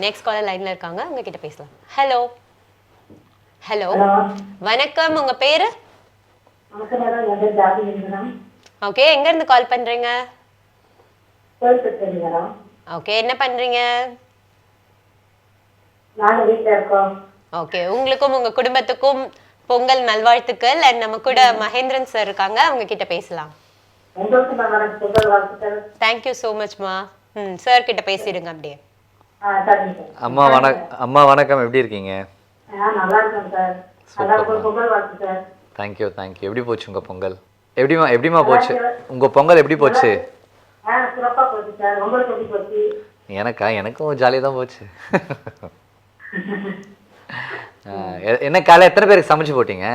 Next caller லைன்ல இருக்காங்க, அவங்க கிட்ட பேசலாம். ஹலோ ஹலோ வணக்கம், உங்க பேரு? ஓகே, எங்க இருந்து கால் பண்றீங்க? ஓகே, என்ன பண்றீங்க? ஓகே, உங்களுக்கும் உங்க குடும்பத்துக்கும் பொங்கல் நல்வாழ்த்துக்கள். அண்ட் நம்ம கூட மகேந்திரன் சார் இருக்காங்க, அவங்க கிட்ட பேசலாம். Thank you so மச்மா. சார் கிட்ட பேசிடுங்க அப்படியே. அம்மா வணக்கம், எப்படி இருக்கீங்க? தேங்க்யூ. எப்படி போச்சு உங்க பொங்கல்? எப்படிமா போச்சு உங்க பொங்கல்? எப்படி போச்சு? எனக்கும் ஜாலியாக தான் போச்சு. என்ன காலை எத்தனை பேருக்கு சமைச்சு போட்டீங்க?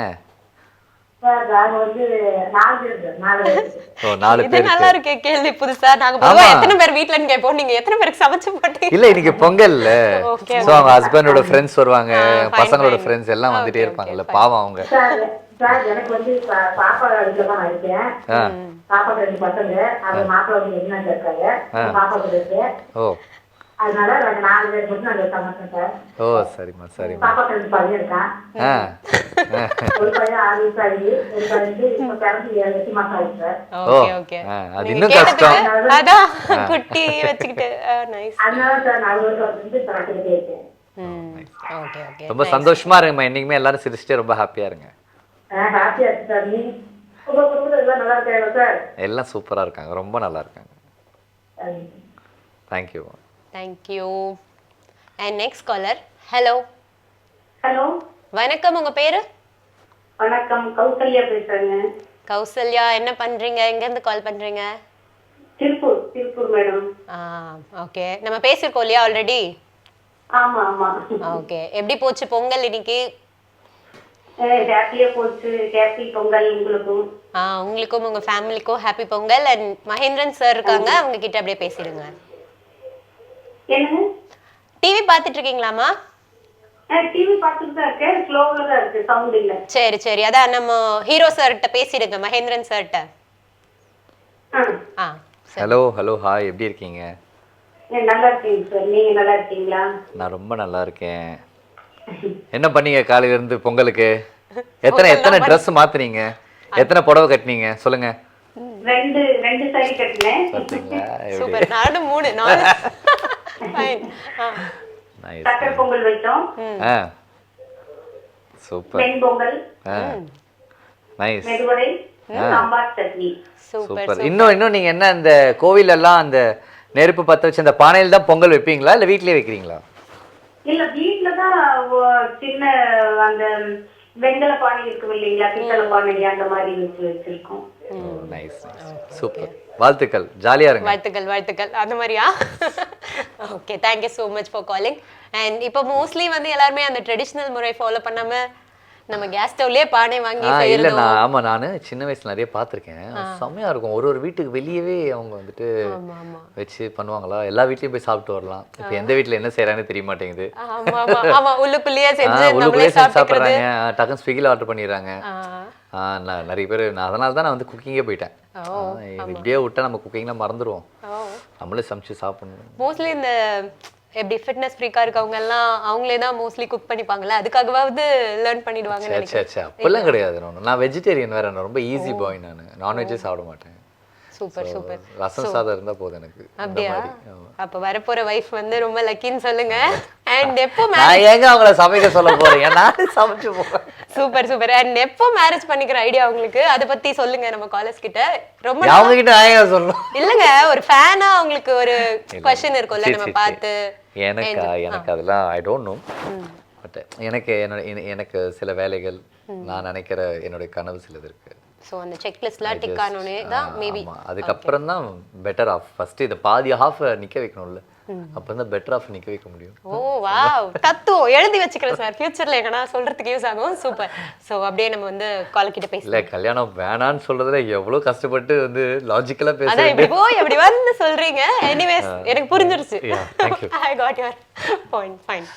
இல்ல இன்னைக்கு பொங்கல், அவங்க ஹஸ்பண்டோட ஃப்ரெண்ட்ஸ் வருவாங்க, பசங்களோட ஃப்ரெண்ட்ஸ் எல்லாம் வந்துட்டே இருப்பாங்கல்ல, பாவம் அவங்க. எனக்கு வந்து பாப்பா வீட்டுல தான் இருக்கேன். பாப்பா 2 பசங்க, அது மாப்பிள்ளை வந்து என்ன இருக்காங்க, பாப்பா கூட இருக்கு. அதனால நாங்க 4 பேர் மட்டும் நாங்க சமைச்சோம் சார். ஓ சரிம்மா. பாப்பா 2 பையன் இருக்கான். ஒரு பையன் 6 வயசு ஆகி, ஒரு பையன் இப்ப பிறந்து 7-8 மாசம் ஆகுது சார். ஓகே. அது இன்னும் கஷ்டம். அதான் குட்டி வச்சுக்கிட்டு நைஸ். அதனால சார் நான் ஒரு வந்து சாப்பிட்டுட்டே இருக்கேன். ஓகே. ரொம்ப சந்தோஷமா இருங்கம்மா, என்னைக்குமே எல்லாரும் சிரிச்சிட்டே ரொம்ப ஹாப்பியா இருங்க. ஹாப்பியா இருக்கு சார். நீ உங்க குடும்பத்துல எல்லாம் நல்லா இருக்காங்க சார்? எல்லாம் சூப்பரா இருக்காங்க, ரொம்ப நல்லா இருக்காங்க. Thank you. And next caller. Hello வணக்கம், உங்க பேரு? வணக்கம், கௌசல்யா பேசுறேங்க. கௌசல்யா, என்ன பண்றீங்க? எங்க இருந்து கால் பண்றீங்க? திருப்பூர் மேடம். ஓகே, நம்ம பேசிருக்கோம் இல்லையா ஆல்ரெடி? ஆமா. ஓகே, எப்படி போச்சு பொங்கல் இன்னைக்கு? ஹாப்பியா போச்சு. ஹாப்பி பொங்கல் உங்களுக்கும். உங்களுக்கும் உங்க ஃபேமிலிக்கும் happy Pongal. And Mahendran sir இருக்காங்க, அவங்க கிட்ட அப்படியே பேசிடுங்க. என்னங்க? டிவி பாத்துட்டு இருக்கீங்களாமா? டிவி பார்த்துட்டு தான் இருக்கேன், ஸ்லோல தான் இருக்கு, சவுண்ட் இல்ல. சரி, அதான் நம்ம ஹீரோ சார் கிட்ட பேசிடுங்க, மகேந்திரன் சார் கிட்ட. ஹலோ ஹாய், எப்படி இருக்கீங்க? நல்லா இருக்கேன் சார், நீங்க நல்லா இருக்கீங்களா? நான் ரொம்ப நல்லா இருக்கேன். என்ன பண்ணீங்க காலையில இருந்து பொங்கலுக்கு? எத்தனை Dress மாத்துனீங்க? எத்தனை புடவை கட்டினீங்க சொல்லுங்க? 2 சாரி கட்டினேன். பாத்தீங்களா? சூப்பர். 3 4 ஃபைன். நைஸ். சக்கரை பொங்கல் வெச்சோம். சூப்பர். வெண் பொங்கல். நைஸ். மெதுவடை, சாம்பார் சட்னி. சூப்பர். இன்னும் நீங்க என்ன இந்த கோவில் எல்லாம் அந்த நெருப்பு பத்த வச்சு அந்த பானையில தான் பொங்கல் வைப்பீங்களா இல்ல வீட்லயே வைக்கிறீங்களா? இல்ல வீட்ல தான் சின்ன அந்த வெங்கல பானை இருக்கும் இல்லைங்களா, பித்தளை பானை அந்த மாதிரி வச்சிருக்கோம். நைஸ். சூப்பர். வாழ்த்துக்கள், ஜாலியா இருங்க. வாழ்த்துக்கள் அந்த மாதிரியா? Okay, thank you so much for calling. And இப்போ மோஸ்ட்லி வந்து எல்லாரும் அந்த ட்ரெடிஷனல் முறை ஃபாலோ பண்ணாம நம்ம கேஸ் ஸ்டவ்லயே பானை வாங்கி செய்யறோம். நானு சின்ன வயசுல நிறைய பாத்திருக்கேன், செம்மையா இருக்கும். ஒரு வீட்டுக்கு வெளியவே அவங்க வந்துட்டு வச்சு பண்ணுவாங்களா, எல்லா வீட்லயும் போய் சாப்பிட்டு வரலாம். இப்ப எந்த வீட்டுல என்ன செய்யறாங்கன்னு தெரிய மாட்டேங்குது. உள்ளுக்குள்ளேயே செஞ்சு சாப்பிடுறாங்க, டக்குன்னு ஸ்விக்கில ஆர்டர் பண்ணிடுறாங்க. நிறைய பேர். அதனால தான் நான் வந்து குக்கிங்கே போயிட்டேன். இப்படியே விட்டா நம்ம குக்கிங்லாம் மறந்துடுவோம், நம்மளே சமைச்சு சாப்பிடணும். மோஸ்ட்லி இந்த எப்படி ஃபிட்னஸ் ஃப்ரீக்கா இருக்கவங்க எல்லாம் அவங்களே தான் மோஸ்ட்லி குக் பண்ணிப்பாங்கல்ல, அதுக்காகவாவது லேர்ன் பண்ணிடுவாங்க நினைக்கிறேன். அப்பெல்லாம் கிடையாது. நான் வெஜிடேரியன் வேற, நான் ரொம்ப ஈஸி பாய். நான் நான்வெஜ்ஜே சாப்பிட மாட்டேன். சூப்பர். ரசம் சாதம் இருந்தா போதும் எனக்கு. அப்படியே அப்ப வரப்போற வைஃப் வந்து ரொம்ப லக்கின்னு சொல்லுங்க. அண்ட் எப்போ நான் ஏங்க அவங்கள சமைக்க சொல்ல போறேன், நான் சமைச்சு போறேன். சூப்பர். அண்ட் எப்போ மேரேஜ் பண்ணிக்கிற ஐடியா உங்களுக்கு, அத பத்தி சொல்லுங்க நம்ம காலர்ஸ் கிட்ட. ரொம்ப அவங்க கிட்ட நான் சொல்லணும் இல்லங்க, ஒரு ஃபேனா உங்களுக்கு ஒரு क्वेश्चन இருக்கும்ல நம்ம பார்த்து. எனக்கு அதெல்லாம் ஐ டோன்ட் நோ. பட் எனக்கு சில வேலைகள், நான் நினைக்கிற என்னோட கனவு சிலது இருக்கு. சோ அந்த செக் லிஸ்ட்ல டிக் ஆனோனே தான் மேபி அதுக்கு அப்புறம் தான் பெட்டர் ஆஃப். ஃபர்ஸ்ட் இத பாதி ஹாஃப் நிக்க வைக்கணும்ல, அப்பதான் பெட்டர் ஆஃப் நிக்க வைக்க முடியும். ஓ வாவ், தத்துவம் எழுதி வச்சுக்கிறேன் சார், ஃபியூச்சர்ல எங்கனா சொல்றதுக்கு யூஸ் ஆகும். சூப்பர். சோ அப்படியே நம்ம வந்து கால் கிட்ட பேசலாம். இல்ல கல்யாணம் வேணான்னு சொல்றதுல எவ்வளவு கஷ்டப்பட்டு வந்து லாஜிக்கலா பேசுறீங்க. அதான் இப்படி போய் அப்படி வந்து சொல்றீங்க. எனிவேஸ் எனக்கு புரிஞ்சிருச்சு. Thank you. I got your point. Fine.